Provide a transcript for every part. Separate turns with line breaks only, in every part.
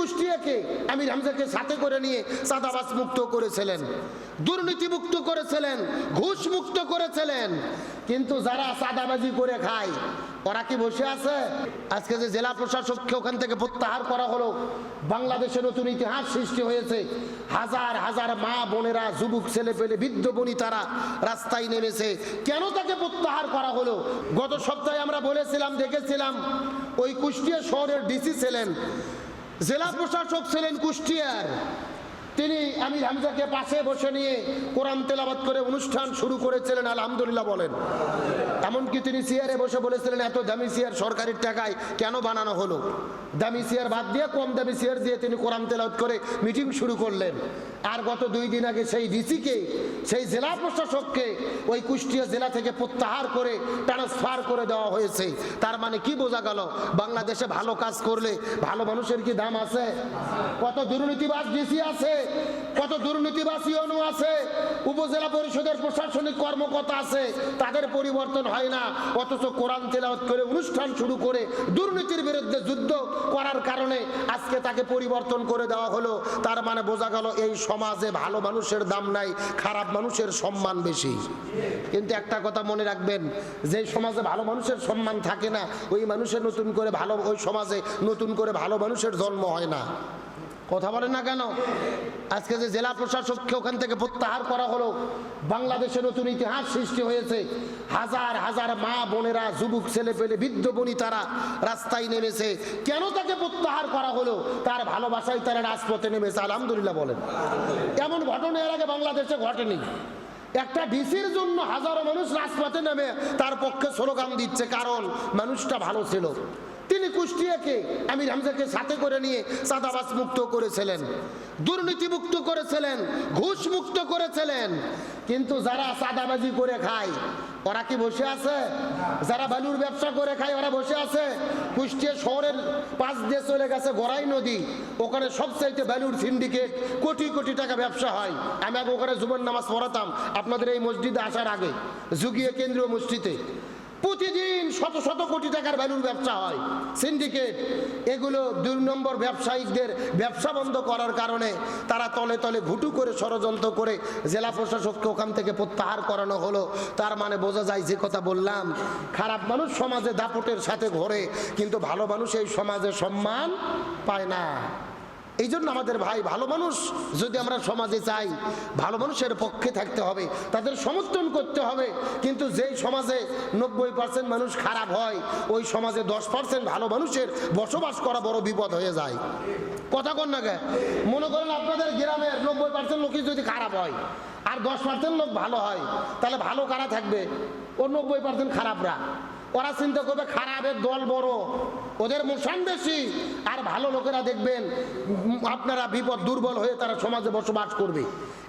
কুষ্টিয়াকে আমির হামজাকে সাথে করে নিয়ে চাঁদাবাজ মুক্ত করেছিলেন, দুর্নীতি মুক্ত করেছিলেন, ঘুষ মুক্ত করেছিলেন। কিন্তু যারা চাঁদাবাজি করে খায় ওরা কি বসে আছে? আজকে যে জেলা প্রশাসককে ওখান থেকে প্রত্যাহার করা হলো, বাংলাদেশে নতুন ইতিহাস সৃষ্টি হয়েছে। হাজার হাজার মা বোনেরা, যুবক ছেলে পেলে, বৃদ্ধ বনিতারা রাস্তায় নেমেছে। কেন তাকে প্রত্যাহার করা হলো? গত সপ্তাহে আমরা বলেছিলাম, দেখেছিলাম ওই কুষ্টিয়া শহরের ডিসি ছিলেন, জেলা প্রশাসক ছিলেন কুষ্টিয়ার, তিনি আমির হামজাকে পাশে বসে নিয়ে কোরআন তেলাওয়াত করে অনুষ্ঠান শুরু করেছিলেন। আলহামদুলিল্লাহ বলেন। এমনকি তিনি চেয়ারে বসে বলেছিলেন, এত দামি চেয়ার সরকারের টাকায় কেন বানানো হলো? দামি চেয়ার বাদ দিয়ে কম দামি চেয়ার দিয়ে তিনি কোরআন তেলাওয়াত করে মিটিং শুরু করলেন। আর গত 2 দিন আগে সেই ডিসিকে, সেই জেলা প্রশাসককে ওই কুষ্টিয়া জেলা থেকে প্রত্যাহার করে ট্রান্সফার করে দেওয়া হয়েছে। তার মানে কি বোঝা গেল? বাংলাদেশে ভালো কাজ করলে ভালো মানুষের কি দাম আছে? কত দুর্নীতিবাজ ডিসি আছে, কত দুর্নীতিবাজ ইউনো আছে, উপজেলা পরিষদের প্রশাসনিক কর্মকর্তা আছে, তাদের পরিবর্তন হয় না। অথচ কোরআন তেলাওয়াত করে অনুষ্ঠান শুরু করে দুর্নীতির বিরুদ্ধে যুদ্ধ করার কারণে আজকে তাকে পরিবর্তন করে দেওয়া হলো। তার মানে বোঝা গেল এই সমাজে ভালো মানুষের দাম নাই, খারাপ মানুষের সম্মান বেশি। কিন্তু একটা কথা মনে রাখবেন, যে সমাজে ভালো মানুষের সম্মান থাকে না, ওই মানুষের নতুন করে ভালো, ওই সমাজে নতুন করে ভালো মানুষের জন্ম হয় না। কথা বলেন না কেন? আজকে যে জেলা প্রশাসককে ওখান থেকে প্রত্যাহার করা হলো, বাংলাদেশে নতুন ইতিহাস সৃষ্টি হয়েছে। হাজার হাজার মা বোনেরা, যুবক ছেলে পেলে, বৃদ্ধ বনিতারা রাস্তায় নেমেছে। কেন তাকে প্রত্যাহার করা হলো? তার ভালোবাসায় তারা রাজপথে নেমেছে। আলহামদুলিল্লাহ বলেন। এমন ঘটনা এর আগে বাংলাদেশে ঘটেনি। একটা ডিসির জন্য হাজারো মানুষ রাজপথে নেমে তার পক্ষে স্লোগান দিচ্ছে, কারণ মানুষটা ভালো ছিল। তিনি কুষ্টিয়াকে আমির হামজাকে সাথে করে নিয়ে চাঁদাবাজ মুক্ত করেছিলেন, দুর্নীতি মুক্ত করেছিলেন, ঘুষ মুক্ত করেছিলেন। কিন্তু যারা চাঁদাবাজি করে খায় ওরা কি বসে আছে? যারা বালুর ব্যবসা করে খায় ওরা বসে আছে? কুষ্টিয়া শহরের পাশ দিয়ে চলে গেছে গড়াই নদী, ওখানে সবচাইতে বালুর সিন্ডিকেট, কোটি কোটি টাকা ব্যবসা হয়। আমি আগে ওখানে জুমার নামাজ পড়াতাম আপনাদের এই মসজিদে আসার আগে, যুগীয় কেন্দ্রীয় মসজিদে। প্রতিদিন শত শত কোটি টাকার ভ্যালুর ব্যবসা হয়, সিন্ডিকেট। এগুলো 2 নম্বর ব্যবসায়িকদের ব্যবসা বন্ধ করার কারণে তারা তলে তলে ঘুটু করে ষড়যন্ত্র করে জেলা প্রশাসককে ওখান থেকে প্রত্যাহার করানো হলো। তার মানে বোঝা যায়, যে কথা বললাম, খারাপ মানুষ সমাজে দাপটের সাথে ঘোরে, কিন্তু ভালো মানুষ এই সমাজে সম্মান পায় না। এই জন্য আমাদের ভাই, ভালো মানুষ যদি আমরা সমাজে চাই, ভালো মানুষের পক্ষে থাকতে হবে, তাদের সমর্থন করতে হবে। কিন্তু যেই সমাজে 90% মানুষ খারাপ হয়, ওই সমাজে 10% ভালো মানুষের বসবাস করা বড় বিপদ হয়ে যায়। কথা কন না কে? মনে করেন আপনাদের গ্রামের 90% লোকই যদি খারাপ হয় আর 10% লোক ভালো হয়, তাহলে ভালো কারা থাকবে? ও 90% খারাপরা। ওরা চিন্তা করবে খারাপের দল বড়, ওদের মোশন বেশি, আর ভালো লোকেরা দেখবেন আপনারা বিপদ দুর্বল হয়ে তারা সমাজে বসবাস করবে।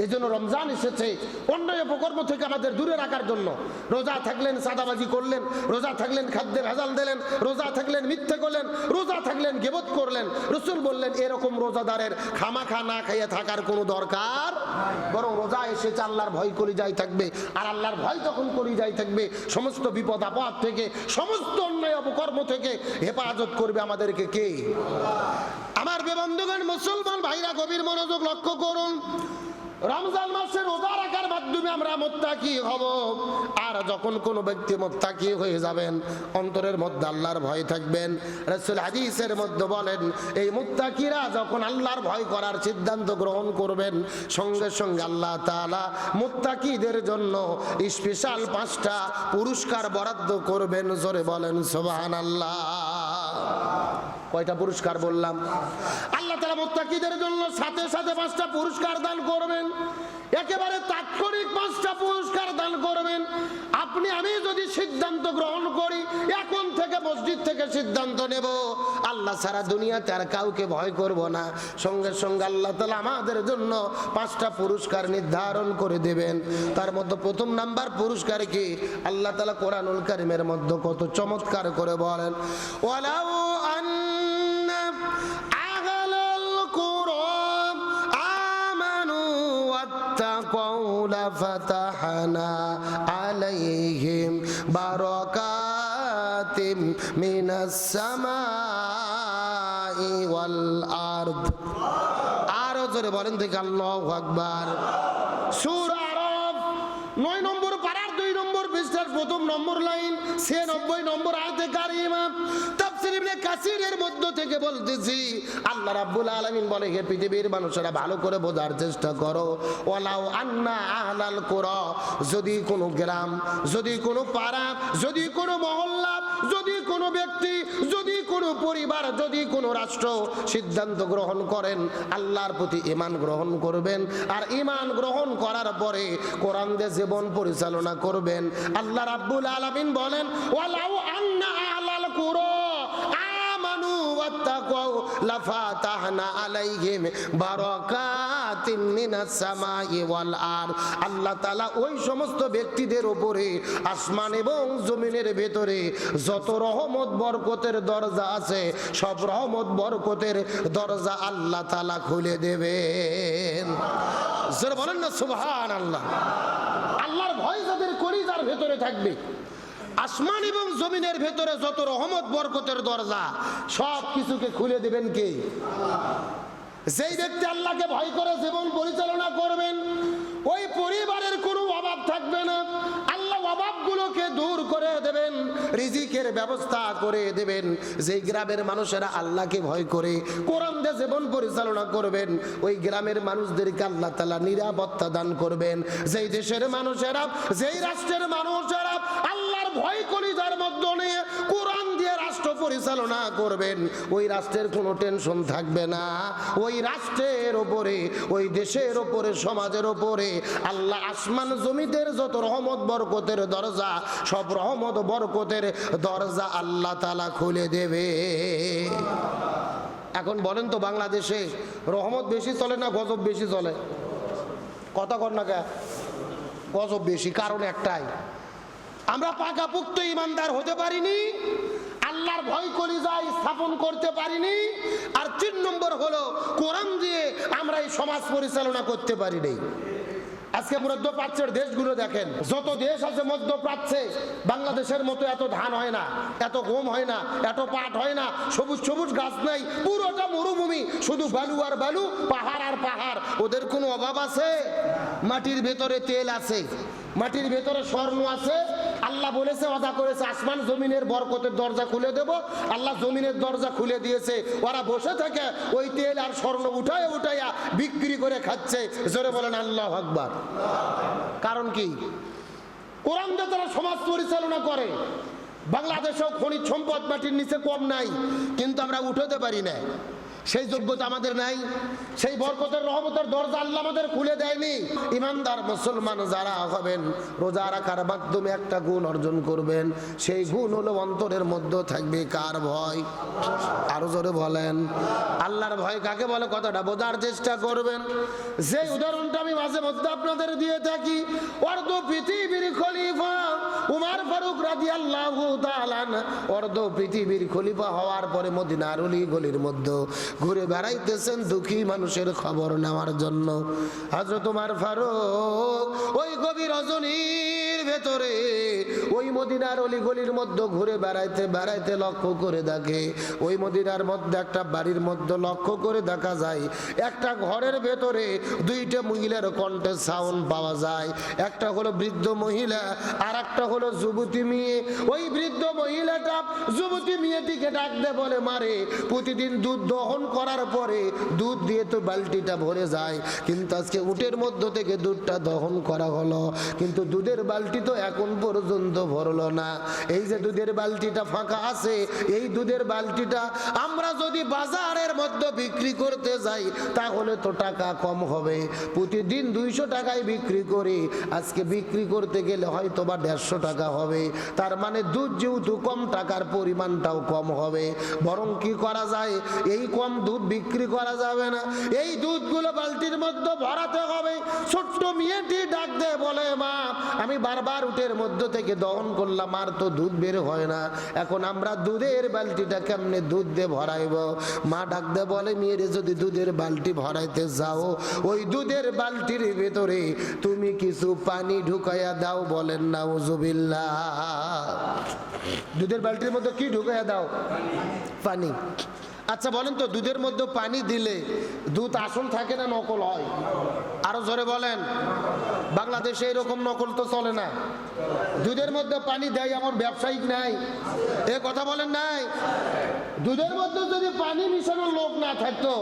এই জন্য রমজান এসেছে অন্যায় অপকর্ম থেকে আমাদের দূরে রাখার জন্য। রোজা থাকলেন চাঁদাবাজি করলেন, রোজা থাকলেন খাদ্যে ভেজাল দিলেন, রোজা থাকলেন মিথ্যে করলেন, রোজা থাকলেন গিবত করলেন। রাসূল বললেন, এরকম রোজাদারের খামাখা না খাইয়ে থাকার কোনো দরকার, বরং রোজা এসেছে আল্লাহর ভয় কলিজায় থাকবে। আর আল্লাহর ভয় যখন কলিজায় থাকবে, সমস্ত বিপদ আপদ থেকে, সমস্ত অন্যায় অপকর্ম থেকে হেফাজত করবে আমাদেরকে কে? আমার বন্ধুগণ, মুসলমান ভাইরা, গভীর মনোযোগ লক্ষ্য করুন। রমজান মাসে রোজা রাখার মাধ্যমে আমরা মুত্তাকি হব। আর যখন কোনো ব্যক্তি মুত্তাকি হয়ে যাবেন, অন্তরের মধ্যে আল্লাহর ভয় থাকবেন। রাসূল হাদিসের মধ্যে বলেন, এই মুত্তাকিরা যখন আল্লাহর ভয় করার সিদ্ধান্ত গ্রহণ করবেন, সঙ্গে সঙ্গে আল্লাহ তাআলা মুত্তাকিদের জন্য স্পেশাল 5টা পুরস্কার বরাদ্দ করবেন। জোরে বলেন সুবহানাল্লাহ। কয়টা পুরস্কার বললাম? আল্লাহ তাআলা মুত্তাকিদের জন্য সাথে সাথে 5টা পুরস্কার দান করবেন, একেবারে তাৎক্ষণিক 5টা পুরস্কার দান করবেন। আপনি আমি যদি সিদ্ধান্ত গ্রহণ করি, এখন থেকে মসজিদ থেকে সিদ্ধান্ত নেব আল্লাহ সারা দুনিয়াতে আর কাউকে ভয় করব না, সঙ্গে সঙ্গে আল্লাহ তাআলা আমাদের জন্য 5টা পুরস্কার নির্ধারণ করে দেবেন। তার মধ্যে প্রথম নাম্বার পুরস্কার কি? আল্লাহ তাআলা কোরআনুল কারীমের মধ্যে কত চমৎকার করে বলেন, ওয়ালাউ আন্না আহলাল কুরআন আমানু ওয়াত্তাকাউ লাফাতাহনা আলাইহিম বারাকাতিম মিনাস সামাই ওয়াল আরদ। আরো জোরে বলেন দেখি আল্লাহু আকবার। সূরা আরব 9 নম্বর পারার 2 নম্বর পৃষ্ঠার প্রথম নম্বর লাইন 96 নম্বর আয়াতে কারিমা। তাফসীর ইবনে কাসিরের মধ্য থেকে বলতেছি, আল্লাহ রাব্বুল আলামিন বলে, হে পৃথিবীর মানুষেরা ভালো করে বোঝার চেষ্টা করো। ওয়ালাউ আন্না আহলাল কুরা, যদি কোনো গ্রাম, যদি কোনো পাড়া, যদি কোনো মহল্লা, যদি কোনো ব্যক্তি, যদি কোনো পরিবার, যদি কোনো রাষ্ট্র সিদ্ধান্ত গ্রহণ করেন আল্লাহর প্রতি ঈমান গ্রহণ করবেন, আর ঈমান গ্রহণ করার পরে কোরআন দিয়ে জীবন পরিচালনা করবেন, আল্লাহ রাব্বুল আলামিন বলেন, ওয়ালাউ আন্না আহলাল কুরা আমানু ওয়াত্তাকাউ লাফাতাহনা আলাইহিম বারাকাতিন মিনাস সামাই ওয়াল আরদ। আল্লাহ তাআলা ওই সমস্ত ব্যক্তিদের উপরে আসমান এবং জমিনের ভেতরে যত রহমত বরকতের দরজা আছে সব রহমত বরকতের দরজা আল্লাহ তাআলা খুলে দেবেন। জোরে বলেন না সুবহানাল্লাহ। আল্লাহর ভয় যাদের কলিজার ভেতরে থাকবে, আসমান এবং জমিনের ভেতরে যত রহমত বরকতের দরজা সব কিছুকে খুলে দিবেন কে? যেই ব্যক্তি আল্লাহকে ভয় করে জীবন পরিচালনা করবেন, ওই পরিবারের কোনো অভাব থাকবে না। আল্লাহ অভাবগুলোকে দূর করে দেবেন, রিজিকের ব্যবস্থা করে দেবেন। যেই গ্রামের মানুষেরা আল্লাহকে ভয় করে কোরআন দিয়ে জীবন পরিচালনা করবেন, ওই গ্রামের মানুষদেরকে আল্লাহ তাআলা নিরাপত্তা দান করবেন। যেই দেশের মানুষেরা, যেই রাষ্ট্রের মানুষেরা আল্লাহর ভয় কলিজার মধ্যে নিয়ে কোরআন দিয়ে রাষ্ট্র পরিচালনা করবেন, ওই রাষ্ট্রের কোনো টেনশন থাকবে না। ওই রাষ্ট্রের ওপরে, ওই দেশের ওপরে, সমাজের ওপরে আল্লাহ আসমান জমিদের যত রহমত বরকতের দরজা সব রহমত বরকতের দরজা আল্লাহ তাআলা খুলে দেবে। এখন বলেন তো, বাংলাদেশে রহমত বেশি চলে না গজব বেশি চলে? কথা কর না কে? গজব বেশি। কারণ একটাই, আমরা পাকাপোক্ত ইমানদার হতে পারিনি, আল্লাহর ভয় কলিজায় স্থাপন করতে পারিনি, আর 3 নম্বর হলো কোরআন দিয়ে আমরা এই সমাজ পরিচালনা করতে পারিনি। আজকে মধ্যপ্রাচ্যের দেশগুলো দেখেন, যত দেশ আছে মধ্যপ্রাচ্যে বাংলাদেশের মতো এত ধান হয় না, এত গম হয় না, এত পাট হয় না, সবুজ সবুজ গাছ নাই, পুরোটা মরুভূমি, শুধু বালু আর বালু, পাহাড় আর পাহাড়। ওদের কোনো অভাব আছে? মাটির ভেতরে তেল আছে, মাটির ভেতরে স্বর্ণ আছে। আল্লাহ বলেছে, ওয়াদা করেছে আসমান জমিনের বরকতের দরজা খুলে দেব। আল্লাহ জমিনের দরজা খুলে দিয়েছে, ওরা বসে থাকে ওই তেল আর স্বর্ণ উঠায় উঠাইয়া বিক্রি করে খাচ্ছে। জোরে বলেন আল্লাহু আকবার। কারণ কি? কোরআন দিয়ে তারা সমাজ পরিচালনা করে। বাংলাদেশেও খনিজ সম্পদ মাটির নিচে কম নাই, কিন্তু আমরা উঠাতে পারি না। সেই যোগ্যতা আমাদের নাই, সেই বরকতের রহমতের দরজা আল্লাহ আমাদের খুলে দেয়নি। ইমানদার মুসলমান যারা হবেন, রোজা রাখার মাধ্যমে একটা গুণ অর্জন করবেন, সেই গুণ হলো অন্তরের মধ্যে থাকবে কার ভয়? আরো জোরে বলেন আল্লাহর ভয় কাকে বলে? কথাটা বোঝার চেষ্টা করবেন। যে উদাহরণটা আমি মাঝে মধ্যে আপনাদের দিয়ে থাকি, অর্ধ পৃথিবীর খলিফা উমর ফারুক রাদিয়াল্লাহু তাআলা অর্ধ পৃথিবীর খলিফা হওয়ার পরে মদিনার অলি গলির মধ্যে ঘুরে বেড়াইতেছেন দুঃখী মানুষের খবর নেওয়ার জন্য। হযরত ওমর ফারুক ওই গভীর রজনীর ভেতরে ওই মদিনার অলি গলির মধ্যে ঘুরে বেড়াইতে বেড়াইতে লক্ষ্য করে দেখে, ওই মদিনার মধ্যে একটা বাড়ির মধ্যে লক্ষ্য করে দেখা যায় একটা ঘরের ভেতরে 2টা মহিলার কণ্ঠে সাউন্ড পাওয়া যায়। একটা হলো বৃদ্ধ মহিলা, আর একটা হলো যুবতী মেয়ে। ওই বৃদ্ধ মহিলাটা যুবতী মেয়েটিকে ডাক দে বলে, মারে প্রতিদিন দুধ দহন করার পরে দুধ দিয়ে তো বালতিটা ভরে যায়, কিন্তু আজকে উটের মধ্য থেকে দুধটা দহন করা হলো, কিন্তু দুধের বালতি তো এখন পর্যন্ত ভরলো না। এই যে দুধের বালতিটা ফাঁকা আছে, এই দুধের বালতিটা আমরা যদি বাজারের মধ্যে বিক্রি করতে যাই তাহলে তো টাকা কম হবে। প্রতিদিন 200 টাকায় বিক্রি করি, আজকে বিক্রি করতে গেলে হয়তো বা 150 টাকা হবে। তার মানে দুধ যেহেতু কম, টাকার পরিমাণটাও কম হবে। বরং কি করা যায়, এই কম দুধ বিক্রি করা যাবে না, এই দুধগুলো বালতির মধ্যে ভরাতে হবে। ছোট্ট মেয়েটি ডাক দে বলে, মা আমি বারবার উটের মধ্য থেকে দহন করলাম, আর তো দুধ বের হয় না, এখন আমরা দুধের বালতিটা কেমনে দুধ দিয়ে ভরাইব? মা ডাক দে বলে, মেয়েরে যদি দুধের বালতি ভরাইতে যাও, ওই দুধের বালতির ভেতরে তুমি কিছু পানি ঢুকাইয়া দাও। বলেন নাউজুবিল্লাহ। দুধের বালতির মধ্যে কি ঢুকাইয়া দাও? পানি। আচ্ছা বলেন তো, দুধের মধ্যে পানি দিলে দুধ আসল থাকে না নকল হয়? আরো জোরে বলেন। বাংলাদেশে এরকম নকল তো চলে না। দুধের মধ্যে পানি দেয় এমন ব্যবসায়িক নাই, এ কথা বলেন নাই? দুধের মধ্যে যদি পানি মিশানোর লোক না থাকতো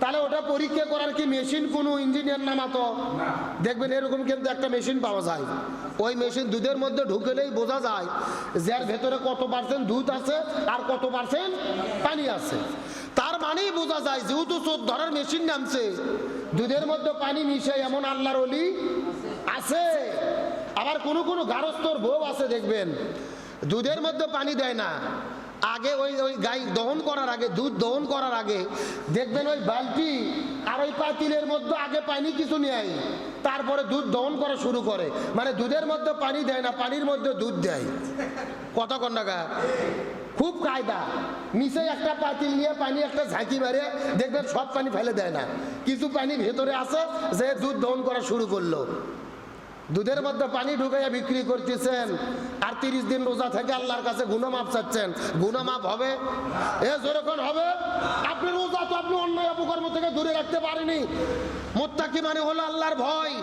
তাহলে ওটা পরীক্ষা করার কি মেশিন কোনো ইঞ্জিনিয়ার নামাতো? দেখবেন এরকম কিন্তু একটা মেশিন পাওয়া যায়। ওই মেশিন দুধের মধ্যে ঢুকেলেই বোঝা যায় যে এর ভেতরে কত পার্সেন্ট দুধ আছে আর কত পার্সেন্ট পানি আছে। তার মানেই বোঝা যায় যেহেতু চোখ ধরার মেশিন নামছে, দুধের মধ্যে পানি মিশে এমন আল্লাহর ওলি আছে। আবার কোনো কোনো গারস্থর বউ আছে দেখবেন দুধের মধ্যে পানি দেয় না, আগে ওই ওই গাই দহন করার আগে, দুধ দহন করার আগে দেখবেন ওই বালতি আর ওই পাতিলের মধ্যে আগে পানি কিছু নেয়, তারপরে দুধ দহন করা শুরু করে। মানে দুধের মধ্যে পানি দেয় না, পানির মধ্যে দুধ দেয়। কত কন্যা খুব কায়দা। নিচে একটা পাতিল নিয়ে পানি একটা ঝাঁকি মারে দেখবেন সব পানি ফেলে দেয় না, কিছু পানি ভেতরে আছে যে দুধ দহন করা শুরু করলো। দুধের মধ্যে পানি ঢুকাইয়া বিক্রি করতেছেন আর 30 দিন রোজা থেকে আল্লাহর কাছে গুনাহ মাফ চাচ্ছেন। গুনাহ মাফ হবে? এ যেরকম হবে। আপনি রোজা তো আপনি অন্যায় অপকর্ম থেকে দূরে রাখতে পারেনি। মুত্তাকি মানে হলো আল্লাহর ভয়।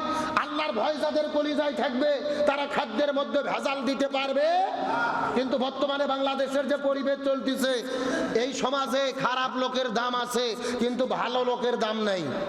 আল্লাহর ভয় যাদের কলিজায় থাকবে তারা খাদ্যের মধ্যে ভেজাল দিতে পারবে। কিন্তু বর্তমানে বাংলাদেশের যে পরিবেশ চলতেছে, এই সমাজে খারাপ লোকের দাম আছে কিন্তু ভালো লোকের দাম নাই।